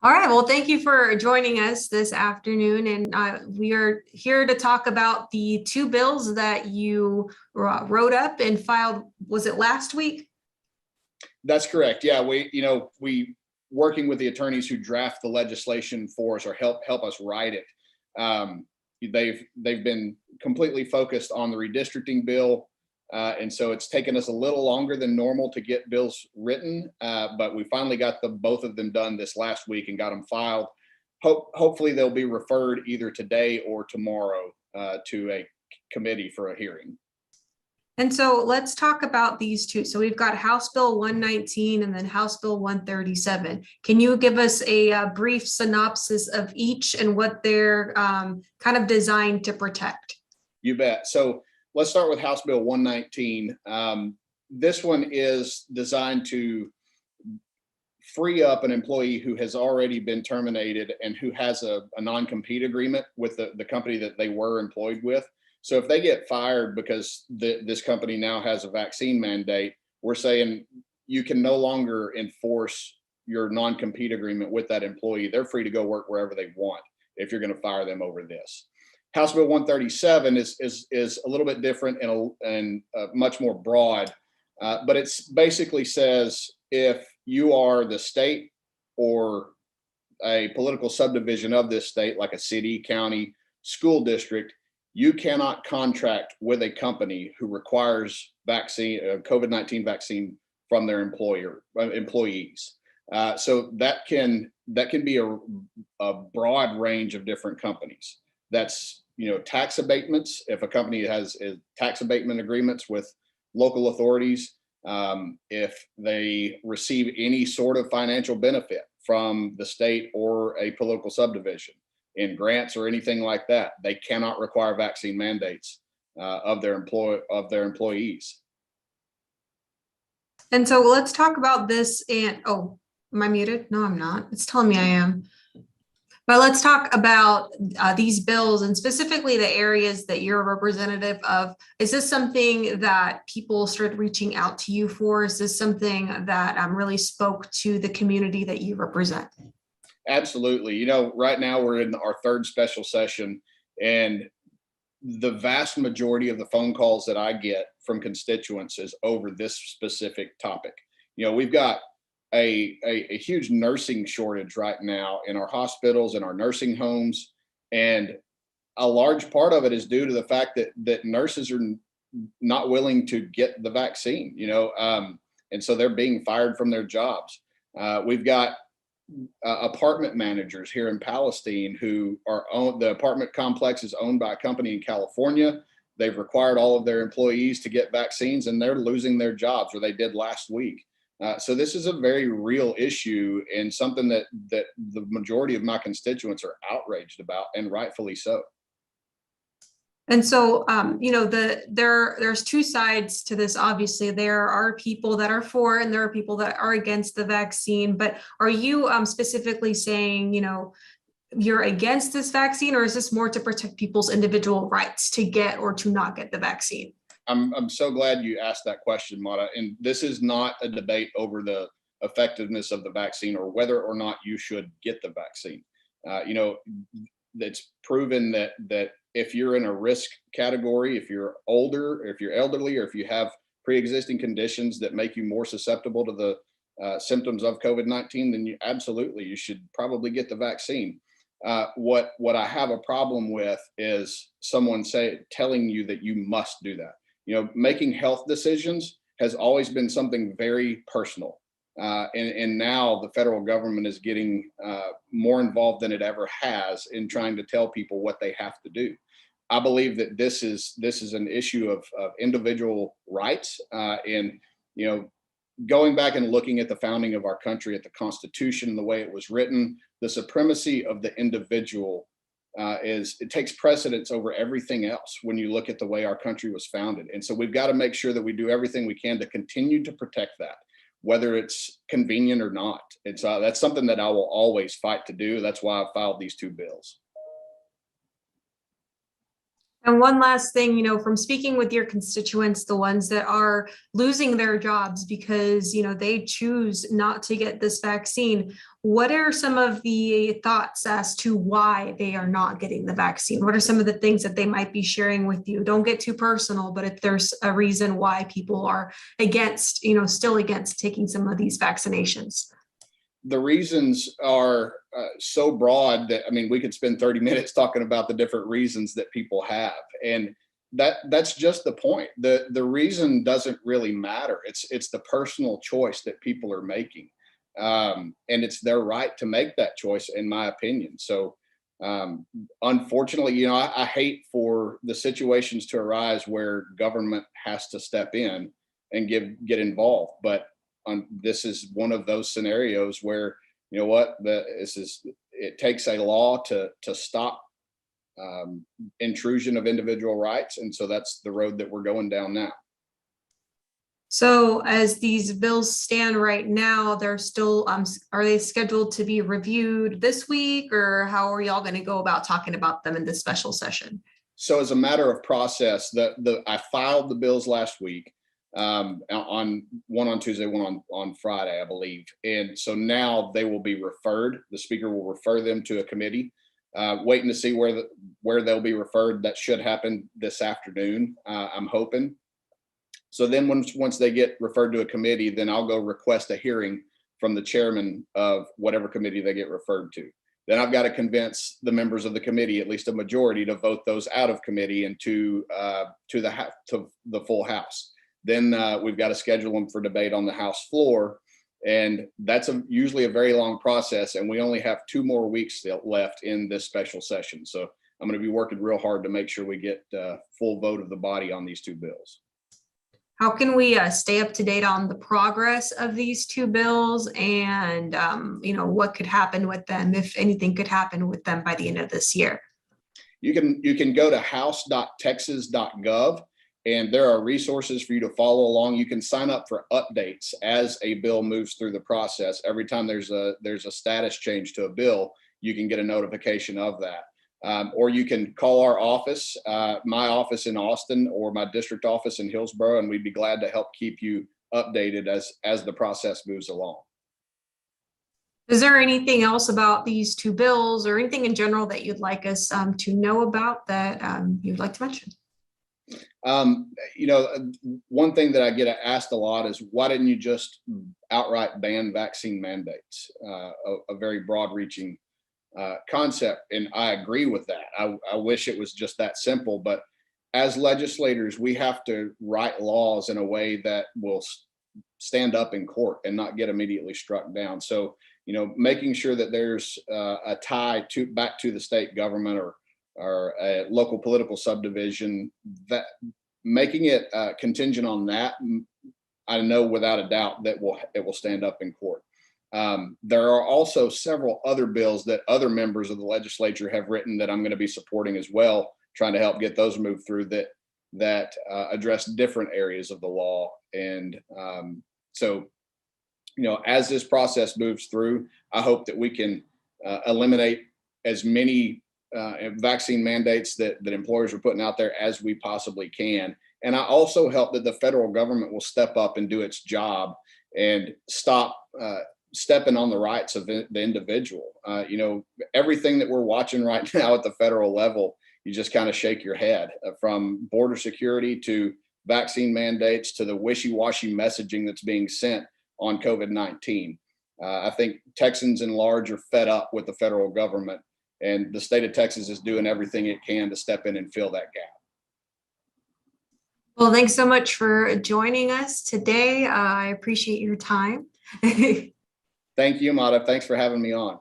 All right. Well, thank you for joining us this afternoon. And we are here to talk about the two bills that you wrote up and filed. Was it last week? That's correct. Yeah, we working with the attorneys who draft the legislation for us or help us write it. They've been completely focused on the redistricting bill, and so it's taken us a little longer than normal to get bills written. But we finally got both of them done this last week and got them filed. Hopefully they'll be referred either today or tomorrow to a committee for a hearing. And so let's talk about these two. So we've got House Bill 119 and then House Bill 137. Can you give us a brief synopsis of each and what they're kind of designed to protect? You bet. So let's start with House Bill 119. This one is designed to free up an employee who has already been terminated and who has a non-compete agreement with the company that they were employed with. So if they get fired because this company now has a vaccine mandate, we're saying you can no longer enforce your non-compete agreement with that employee. They're free to go work wherever they want if you're going to fire them over this. House Bill 137 is a little bit different and much more broad, but it's basically says if you are the state or a political subdivision of this state, like a city, county, school district, you cannot contract with a company who requires COVID-19 vaccine from their employees. So that can be a broad range of different companies. That's tax abatements. If a company has tax abatement agreements with local authorities, if they receive any sort of financial benefit from the state or a political subdivision, in grants or anything like that, they cannot require vaccine mandates of their employees. And so let's talk about this. And oh, am I muted? No, I'm not. It's telling me I am. But let's talk about these bills and specifically the areas that you're a representative of. Is this something that people started reaching out to you for? Is this something that really spoke to the community that you represent? Absolutely. Right now we're in our third special session, and the vast majority of the phone calls that I get from constituents is over this specific topic. We've got a huge nursing shortage right now in our hospitals and our nursing homes, and a large part of it is due to the fact that nurses are not willing to get the vaccine. And so they're being fired from their jobs. We've got apartment managers here in Palestine who the apartment complex is owned by a company in California. They've required all of their employees to get vaccines, and they're losing their jobs, or they did last week. So this is a very real issue and something that the majority of my constituents are outraged about, and rightfully so. And so, there's two sides to this. Obviously, there are people that are for and there are people that are against the vaccine. But are you specifically saying, you're against this vaccine, or is this more to protect people's individual rights to get or to not get the vaccine? I'm so glad you asked that question, Mata. And this is not a debate over the effectiveness of the vaccine or whether or not you should get the vaccine. It's proven that if you're in a risk category, if you're older, if you're elderly, or if you have pre-existing conditions that make you more susceptible to the symptoms of COVID-19, then you should probably get the vaccine. What I have a problem with is someone telling you that you must do that. Making health decisions has always been something very personal. And now the federal government is getting more involved than it ever has in trying to tell people what they have to do. I believe that this is an issue of individual rights, and going back and looking at the founding of our country, at the Constitution, the way it was written, the supremacy of the individual it takes precedence over everything else when you look at the way our country was founded. And so we've got to make sure that we do everything we can to continue to protect that, whether it's convenient or not. And so that's something that I will always fight to do. That's why I filed these two bills. And one last thing, from speaking with your constituents, the ones that are losing their jobs because, they choose not to get this vaccine, what are some of the thoughts as to why they are not getting the vaccine? What are some of the things that they might be sharing with you? Don't get too personal, but if there's a reason why people are against, still against taking some of these vaccinations. The reasons are so broad that, I mean, we could spend 30 minutes talking about the different reasons that people have. And that's just the point. The reason doesn't really matter. It's the personal choice that people are making. And it's their right to make that choice, in my opinion. So unfortunately, I hate for the situations to arise where government has to step in and get involved. But this is one of those scenarios where, it takes a law to stop intrusion of individual rights. And so that's the road that we're going down now. So as these bills stand right now, they're still, are they scheduled to be reviewed this week, or how are y'all going to go about talking about them in this special session? So as a matter of process, I filed the bills last week, on one on Tuesday, one on Friday, I believe. And so now they will be referred. The speaker will refer them to a committee, waiting to see where they'll be referred. That should happen this afternoon, I'm hoping. So then once they get referred to a committee, then I'll go request a hearing from the chairman of whatever committee they get referred to. Then I've got to convince the members of the committee, at least a majority, to vote those out of committee and to the full House. Then we've got to schedule them for debate on the House floor. And that's usually a very long process. And we only have 2 more weeks still left in this special session. So I'm going to be working real hard to make sure we get full vote of the body on these 2 bills. How can we stay up to date on the progress of these 2 bills and, what could happen with them, if anything could happen with them by the end of this year? You can go to house.texas.gov. And there are resources for you to follow along. You can sign up for updates as a bill moves through the process. Every time there's a status change to a bill, you can get a notification of that. Or you can call our office, my office in Austin, or my district office in Hillsborough, and we'd be glad to help keep you updated as the process moves along. Is there anything else about these 2 bills or anything in general that you'd like us to know about that you'd like to mention? One thing that I get asked a lot is, why didn't you just outright ban vaccine mandates? A very broad reaching concept. And I agree with that. I wish it was just that simple, but as legislators, we have to write laws in a way that will stand up in court and not get immediately struck down. So, making sure that there's a tie back to the state government or a local political subdivision, that making it contingent on that, I know without a doubt that it will stand up in court. There are also several other bills that other members of the legislature have written that I'm going to be supporting as well, trying to help get those moved through that address different areas of the law. And so, as this process moves through, I hope that we can eliminate as many vaccine mandates that employers are putting out there as we possibly can. And I also hope that the federal government will step up and do its job and stop stepping on the rights of the individual. Everything that we're watching right now at the federal level, you just kind of shake your head, from border security to vaccine mandates to the wishy-washy messaging that's being sent on COVID-19. I think Texans in large are fed up with the federal government, and the state of Texas is doing everything it can to step in and fill that gap. Well, thanks so much for joining us today. I appreciate your time. Thank you, Mata. Thanks for having me on.